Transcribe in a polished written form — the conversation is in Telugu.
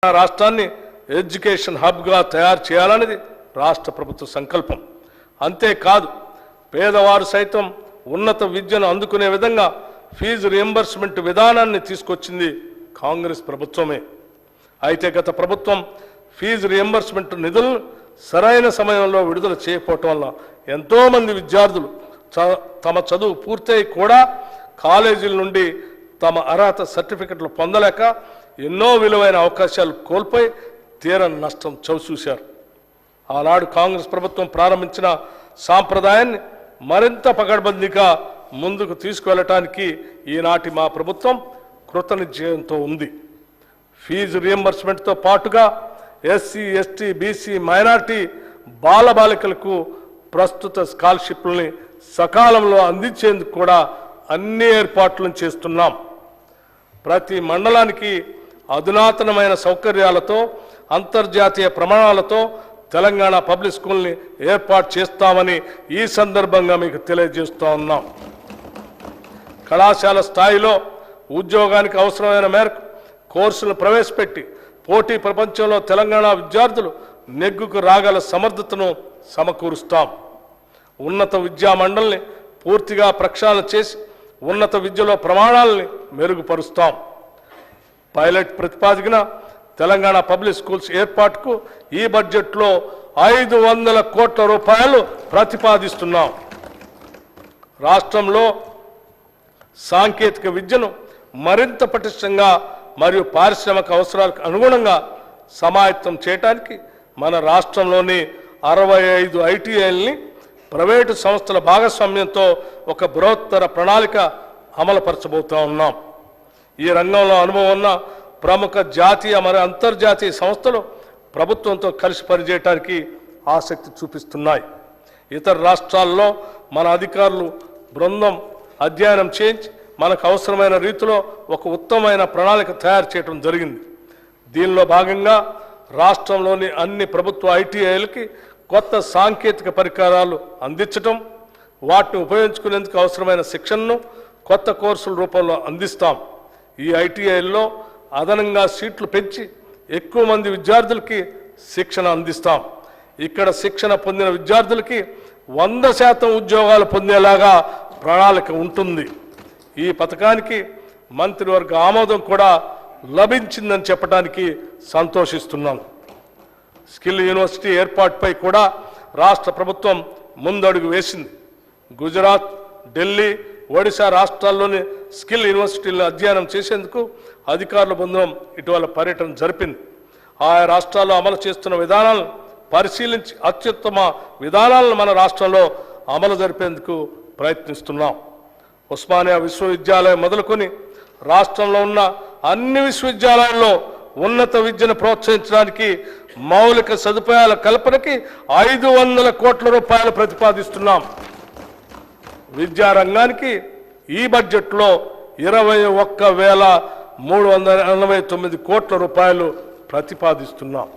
రాష్ట్రాన్ని ఎడ్యుకేషన్ హబ్గా తయారు చేయాలనేది రాష్ట్ర ప్రభుత్వ సంకల్పం. అంతేకాదు పేదవారు సైతం ఉన్నత విద్యను అందుకునే విధంగా ఫీజు రియంబర్స్మెంట్ విధానాన్ని తీసుకొచ్చింది కాంగ్రెస్ ప్రభుత్వమే. అయితే గత ప్రభుత్వం ఫీజు రియంబర్స్మెంట్ నిధులను సరైన సమయంలో విడుదల చేయకపోవటం వల్ల ఎంతోమంది విద్యార్థులు తమ చదువు పూర్తయి కూడా కాలేజీల నుండి తమ అర్హత సర్టిఫికెట్లు పొందలేక ఎన్నో విలువైన అవకాశాలు కోల్పోయి తీరని నష్టం చవిచూశారు. ఆనాడు కాంగ్రెస్ ప్రభుత్వం ప్రారంభించిన సాంప్రదాయాన్ని మరింత పకడ్బందీగా ముందుకు తీసుకువెళ్ళటానికి ఈనాటి మా ప్రభుత్వం కృతనిశ్చయంతో ఉంది. ఫీజు రియంబర్స్మెంట్తో పాటుగా ఎస్సీ, ఎస్టీ, బీసీ, మైనార్టీ బాలబాలికలకు ప్రస్తుత స్కాలర్షిప్లని సకాలంలో అందించేందుకు కూడా అన్ని ఏర్పాట్లను చేస్తున్నాం. ప్రతి మండలానికి అధునాతనమైన సౌకర్యాలతో అంతర్జాతీయ ప్రమాణాలతో తెలంగాణ పబ్లిక్ స్కూల్ని ఏర్పాటు చేస్తామని ఈ సందర్భంగా మీకు తెలియజేస్తూ ఉన్నాం. కళాశాల స్థాయిలో ఉద్యోగానికి అవసరమైన మేరకు కోర్సులను ప్రవేశపెట్టి పోటీ ప్రపంచంలో తెలంగాణ విద్యార్థులు నెగ్గుకు రాగల సమర్థతను సమకూరుస్తాం. ఉన్నత విద్యా మండలిని పూర్తిగా ప్రక్షాళన చేసి ఉన్నత విద్యలో ప్రమాణాలని మెరుగుపరుస్తాం. పైలట్ ప్రతిపాదికన తెలంగాణ పబ్లిక్ స్కూల్స్ ఏర్పాటుకు ఈ బడ్జెట్లో 500 కోట్ల రూపాయలు ప్రతిపాదిస్తున్నాం. రాష్ట్రంలో సాంకేతిక విద్యను మరింత పటిష్టంగా మరియు పారిశ్రామిక అవసరాలకు అనుగుణంగా సమాయత్తం చేయడానికి మన రాష్ట్రంలోని 65 ఐటీఐల్ని ప్రైవేటు సంస్థల భాగస్వామ్యంతో ఒక బృహత్తర ప్రణాళిక అమలుపరచబోతూ ఉన్నాం. ఈ రంగంలో అనుభవం ఉన్న ప్రముఖ జాతీయ మరియు అంతర్జాతీయ సంస్థలు ప్రభుత్వంతో కలిసి పనిచేయడానికి ఆసక్తి చూపిస్తున్నాయి. ఇతర రాష్ట్రాల్లో మన అధికారులు బృందం అధ్యయనం చేయించి మనకు అవసరమైన రీతిలో ఒక ఉత్తమమైన ప్రణాళిక తయారు చేయడం జరిగింది. దీనిలో భాగంగా రాష్ట్రంలోని అన్ని ప్రభుత్వ ఐటీఐలకి కొత్త సాంకేతిక పరికరాలు అందించటం, వాటిని ఉపయోగించుకునేందుకు అవసరమైన శిక్షణను కొత్త కోర్సుల రూపంలో అందిస్తాం. ఈ ఐటీఐల్లో అదనంగా సీట్లు పెంచి ఎక్కువ మంది విద్యార్థులకి శిక్షణ అందిస్తాం. ఇక్కడ శిక్షణ పొందిన విద్యార్థులకి 100% ఉద్యోగాలు పొందేలాగా ప్రణాళిక ఉంటుంది. ఈ పథకానికి మంత్రివర్గ ఆమోదం కూడా లభించిందని చెప్పడానికి సంతోషిస్తున్నాను. స్కిల్ యూనివర్సిటీ ఏర్పాటుపై కూడా రాష్ట్ర ప్రభుత్వం ముందడుగు వేసింది. గుజరాత్, ఢిల్లీ, ఒడిశా రాష్ట్రాల్లోని స్కిల్ యూనివర్సిటీలను అధ్యయనం చేసేందుకు అధికారుల బృందం ఇటీవల పర్యటన జరిపింది. ఆయా రాష్ట్రాల్లో అమలు చేస్తున్న విధానాలను పరిశీలించి అత్యుత్తమ విధానాలను మన రాష్ట్రంలో అమలు జరిపేందుకు ప్రయత్నిస్తున్నాం. ఉస్మానియా విశ్వవిద్యాలయం మొదలుకొని రాష్ట్రంలో ఉన్న అన్ని విశ్వవిద్యాలయాల్లో ఉన్నత విద్యను ప్రోత్సహించడానికి మౌలిక సదుపాయాల కల్పనకి 500 కోట్ల రూపాయలు ప్రతిపాదిస్తున్నాం. విద్యారంగానికి ఈ బడ్జెట్లో 21,389 కోట్ల రూపాయలు ప్రతిపాదిస్తున్నాం.